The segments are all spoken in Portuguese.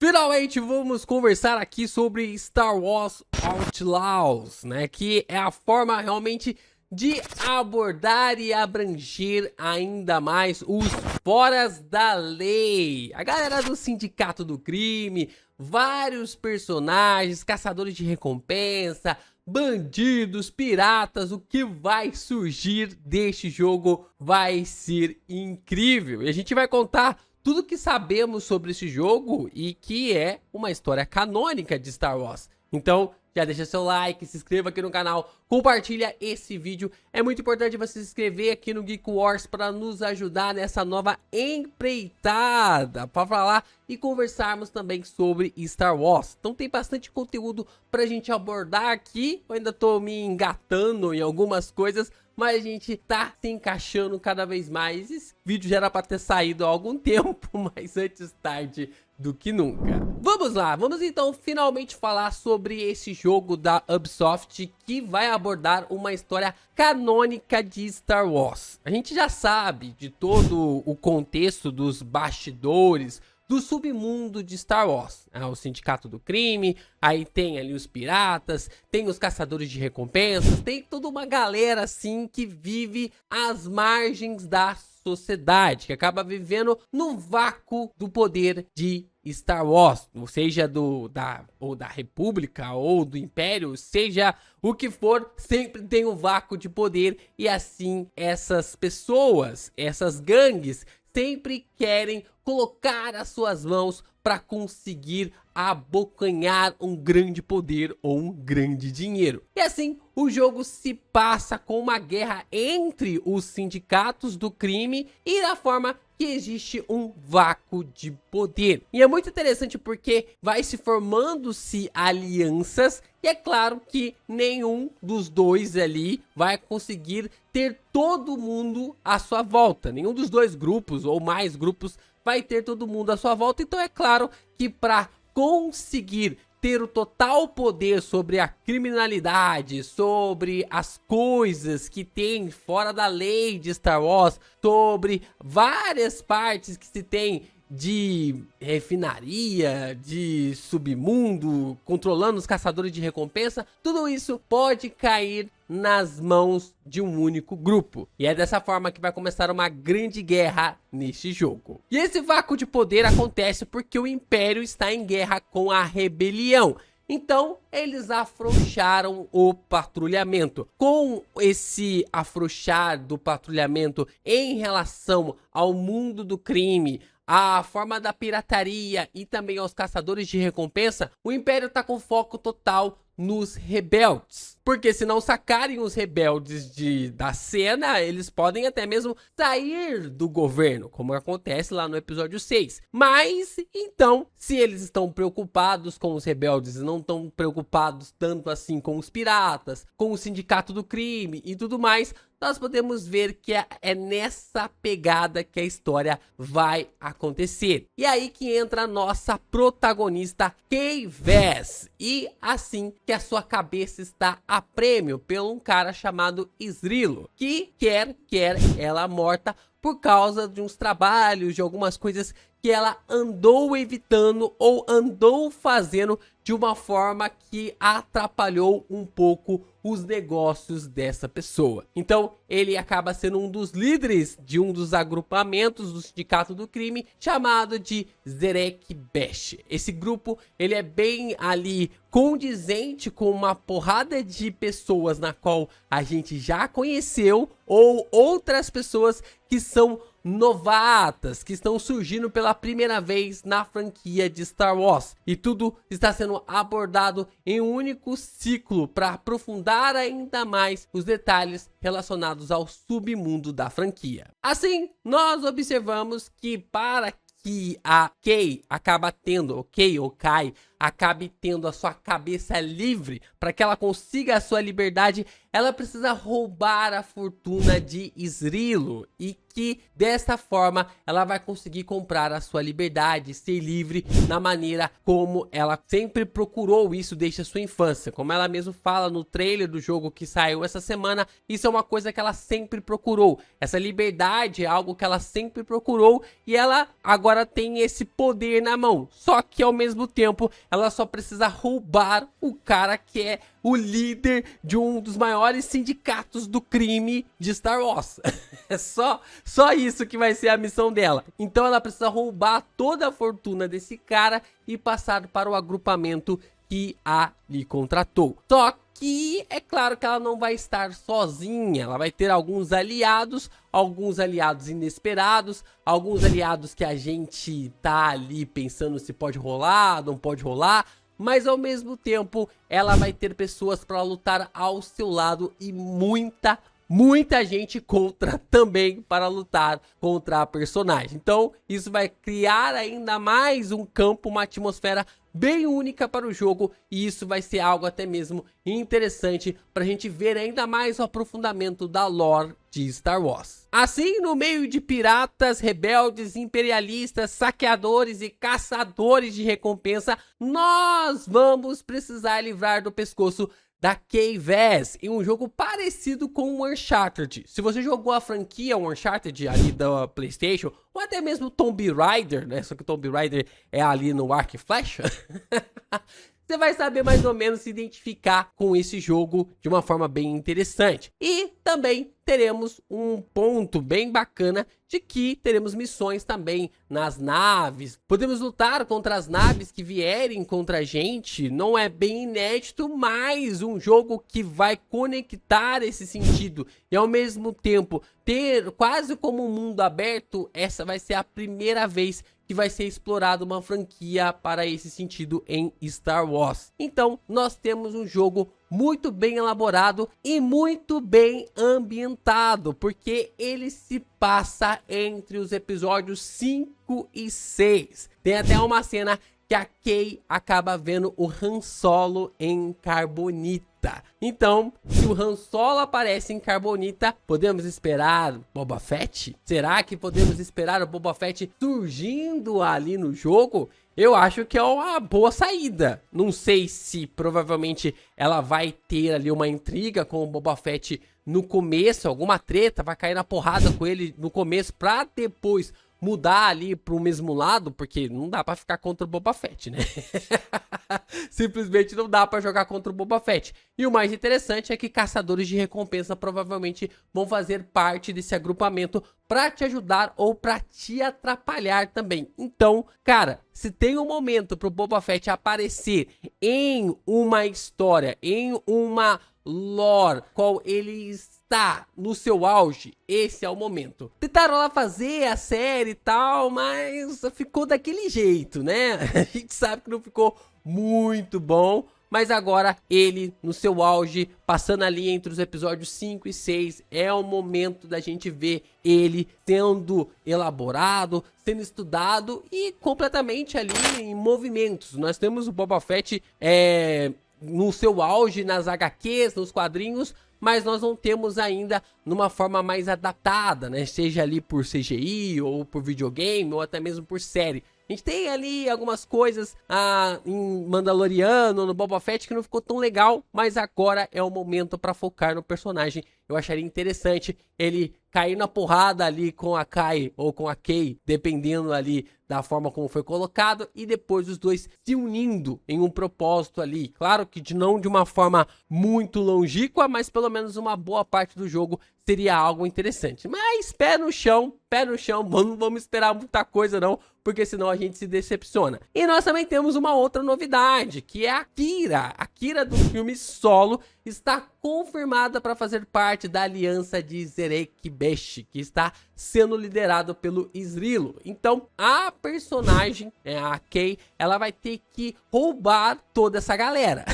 Finalmente vamos conversar aqui sobre Star Wars Outlaws, né? Que é a forma realmente de abordar e abranger ainda mais os foras da lei. A galera do Sindicato do Crime, vários personagens, caçadores de recompensa, bandidos, piratas, o que vai surgir deste jogo vai ser incrível. E a gente vai contar tudo que sabemos sobre esse jogo e que é uma história canônica de Star Wars. Então, já deixa seu like, se inscreva aqui no canal, compartilha esse vídeo. É muito importante você se inscrever aqui no Geek Wars para nos ajudar nessa nova empreitada, para falar e conversarmos também sobre Star Wars. Então tem bastante conteúdo pra gente abordar aqui. Eu ainda tô me engatando em algumas coisas, mas a gente tá se encaixando cada vez mais. Esse vídeo já era pra ter saído há algum tempo, mas antes tarde do que nunca. Vamos lá, vamos então finalmente falar sobre esse jogo da Ubisoft que vai abordar uma história canônica de Star Wars. A gente já sabe de todo o contexto dos bastidores do submundo de Star Wars, o Sindicato do Crime, aí tem ali os piratas, tem os caçadores de recompensas, tem toda uma galera assim que vive às margens da sociedade, que acaba vivendo no vácuo do poder de Star Wars, seja da República ou do Império, seja o que for, sempre tem um vácuo de poder e assim essas pessoas, essas gangues, sempre querem colocar as suas mãos para conseguir abocanhar um grande poder ou um grande dinheiro. E assim, o jogo se passa com uma guerra entre os sindicatos do crime e da forma que existe um vácuo de poder. E é muito interessante porque vai se formando-se alianças e é claro que nenhum dos dois ali vai conseguir ter todo mundo à sua volta. Nenhum dos dois grupos ou mais grupos vai ter todo mundo à sua volta. Então é claro que para conseguir ter o total poder sobre a criminalidade, sobre as coisas que tem fora da lei de Star Wars, sobre várias partes que se tem de refinaria, de submundo, controlando os caçadores de recompensa, tudo isso pode cair nas mãos de um único grupo. E é dessa forma que vai começar uma grande guerra neste jogo. E esse vácuo de poder acontece porque o Império está em guerra com a rebelião. Então, eles afrouxaram o patrulhamento. Com esse afrouxar do patrulhamento em relação ao mundo do crime, a forma da pirataria e também aos caçadores de recompensa, o Império tá com foco total nos rebeldes. Porque se não sacarem os rebeldes da cena, eles podem até mesmo sair do governo, como acontece lá no episódio 6. Mas, então, se eles estão preocupados com os rebeldes e não estão preocupados tanto assim com os piratas, com o Sindicato do Crime e tudo mais, nós podemos ver que é nessa pegada que a história vai acontecer. E aí que entra a nossa protagonista Kay Vess. E assim que a sua cabeça está a prêmio pelo um cara chamado Israelo, que quer ela morta por causa de uns trabalhos, de algumas coisas que ela andou evitando ou andou fazendo de uma forma que atrapalhou um pouco os negócios dessa pessoa. Então, ele acaba sendo um dos líderes de um dos agrupamentos do Sindicato do Crime, chamado de Zerek Besh. Esse grupo, ele é bem ali condizente com uma porrada de pessoas na qual a gente já conheceu ou outras pessoas que são novatas, que estão surgindo pela primeira vez na franquia de Star Wars. E tudo está sendo abordado em um único ciclo para aprofundar ainda mais os detalhes relacionados ao submundo da franquia. Assim, nós observamos que para que a Kay acaba tendo, ou Kai acabe tendo a sua cabeça livre, para que ela consiga a sua liberdade, ela precisa roubar a fortuna de Esrilo, e que desta forma ela vai conseguir comprar a sua liberdade, ser livre na maneira como ela sempre procurou isso desde a sua infância. Como ela mesmo fala no trailer do jogo que saiu essa semana, isso é uma coisa que ela sempre procurou. Essa liberdade é algo que ela sempre procurou e ela agora tem esse poder na mão. Só que ao mesmo tempo ela só precisa roubar o cara que é o líder de um dos maiores sindicatos do crime de Star Wars. É só isso que vai ser a missão dela. Então ela precisa roubar toda a fortuna desse cara e passar para o agrupamento que a lhe contratou. Só que é claro que ela não vai estar sozinha, ela vai ter alguns aliados inesperados, alguns aliados que a gente tá ali pensando se pode rolar, não pode rolar, mas ao mesmo tempo ela vai ter pessoas para lutar ao seu lado e muita gente contra também para lutar contra a personagem. Então isso vai criar ainda mais um campo, uma atmosfera bem única para o jogo, e isso vai ser algo até mesmo interessante para a gente ver ainda mais o aprofundamento da lore de Star Wars. Assim, no meio de piratas, rebeldes, imperialistas, saqueadores e caçadores de recompensa, nós vamos precisar livrar do pescoço da Kay Vaz em um jogo parecido com o Uncharted. Se você jogou a franquia Uncharted ali da PlayStation, ou até mesmo Tomb Raider, né? Só que Tomb Raider é ali no arco e flecha. Você vai saber mais ou menos se identificar com esse jogo de uma forma bem interessante. E também teremos um ponto bem bacana de que teremos missões também nas naves. Podemos lutar contra as naves que vierem contra a gente. Não é bem inédito, mas um jogo que vai conectar esse sentido e ao mesmo tempo ter quase como um mundo aberto. Essa vai ser a primeira vez que vai ser explorada uma franquia para esse sentido em Star Wars. Então nós temos um jogo muito bem elaborado e muito bem ambientado, porque ele se passa entre os episódios 5 e 6. Tem até uma cena que a Kay acaba vendo o Han Solo em Carbonita. Então, se o Han Solo aparece em Carbonita, podemos esperar Boba Fett? Será que podemos esperar o Boba Fett surgindo ali no jogo? Eu acho que é uma boa saída. Não sei se provavelmente ela vai ter ali uma intriga com o Boba Fett no começo, alguma treta, vai cair na porrada com ele no começo pra depois mudar ali pro mesmo lado, porque não dá pra ficar contra o Boba Fett, né? Simplesmente não dá pra jogar contra o Boba Fett. E o mais interessante é que caçadores de recompensa provavelmente vão fazer parte desse agrupamento pra te ajudar ou pra te atrapalhar também. Então, cara, se tem um momento pro Boba Fett aparecer em uma história, em uma lore, qual ele está no seu auge, esse é o momento. Tentaram lá fazer a série e tal, mas ficou daquele jeito, né? A gente sabe que não ficou muito bom, mas agora ele no seu auge, passando ali entre os episódios 5 e 6, é o momento da gente ver ele sendo elaborado, sendo estudado e completamente ali em movimentos. Nós temos o Boba Fett no seu auge nas HQs, nos quadrinhos, mas nós não temos ainda numa forma mais adaptada, né? Seja ali por CGI, ou por videogame, ou até mesmo por série. A gente tem ali algumas coisas em Mandaloriano, no Boba Fett, que não ficou tão legal, mas agora é o momento para focar no personagem. Eu acharia interessante ele cair na porrada ali com a Kai ou com a Kay, dependendo ali da forma como foi colocado, e depois os dois se unindo em um propósito ali. Claro que não de uma forma muito longínqua, mas pelo menos uma boa parte do jogo seria algo interessante. Mas pé no chão, não vamos esperar muita coisa não, porque senão a gente se decepciona. E nós também temos uma outra novidade, que é a Qi'ra. A Qi'ra do filme Solo está confirmada para fazer parte da aliança de Zerek Besh, que está sendo liderado pelo Esrilo. Então a personagem, a Kay, ela vai ter que roubar toda essa galera.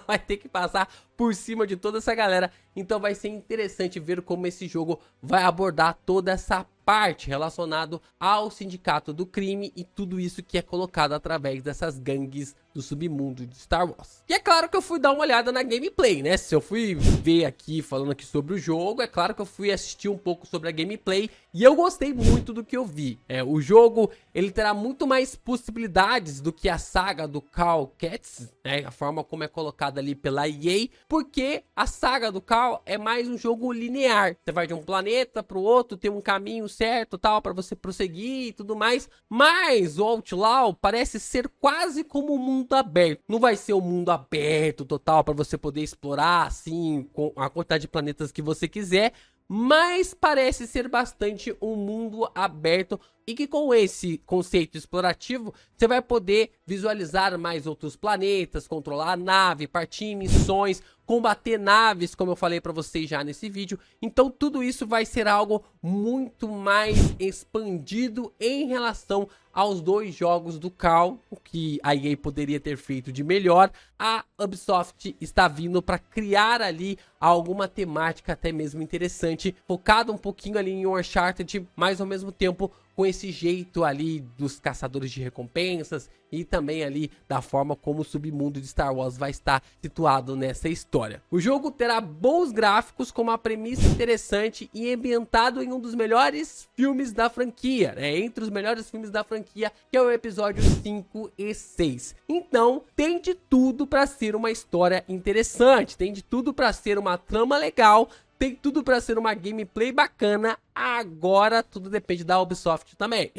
Vai ter que passar por cima de toda essa galera. Então vai ser interessante ver como esse jogo vai abordar toda essa parte relacionado ao sindicato do crime e tudo isso que é colocado através dessas gangues do submundo de Star Wars. E é claro que eu fui dar uma olhada na gameplay, né? Se eu fui ver aqui, falando aqui sobre o jogo, é claro que eu fui assistir um pouco sobre a gameplay e eu gostei muito do que eu vi. O jogo, ele terá muito mais possibilidades do que a saga do Cal Kestis, né? A forma como é colocada ali pela EA, porque a saga do Cal é mais um jogo linear. Você vai de um planeta para o outro, tem um caminho certo, tal, para você prosseguir e tudo mais. Mas o Outlaw parece ser quase como um mundo aberto. Não vai ser um mundo aberto total para você poder explorar assim com a quantidade de planetas que você quiser, mas parece ser bastante um mundo aberto e que com esse conceito explorativo você vai poder visualizar mais outros planetas, controlar a nave, partir em missões, combater naves, como eu falei para vocês já nesse vídeo. Então tudo isso vai ser algo muito mais expandido em relação aos dois jogos do Cal, o que a EA poderia ter feito de melhor. A Ubisoft está vindo para criar ali alguma temática até mesmo interessante, focada um pouquinho ali em Uncharted, mas ao mesmo tempo com esse jeito ali dos caçadores de recompensas e também ali da forma como o submundo de Star Wars vai estar situado nessa história. O jogo terá bons gráficos, com uma premissa interessante e ambientado em um dos melhores filmes da franquia, né? Entre os melhores filmes da franquia, que é o episódio 5 e 6. Então, tem de tudo para ser uma história interessante, tem de tudo para ser uma trama legal, tem tudo para ser uma gameplay bacana. Agora tudo depende da Ubisoft também.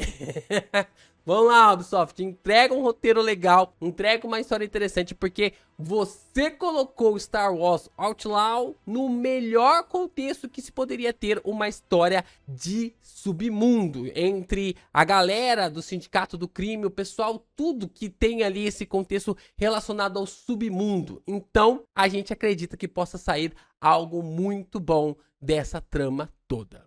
Vamos lá, Ubisoft, entrega um roteiro legal, entrega uma história interessante, porque você colocou Star Wars Outlaw no melhor contexto que se poderia ter uma história de submundo, entre a galera do sindicato do crime, o pessoal, tudo que tem ali esse contexto relacionado ao submundo. Então, a gente acredita que possa sair algo muito bom dessa trama toda.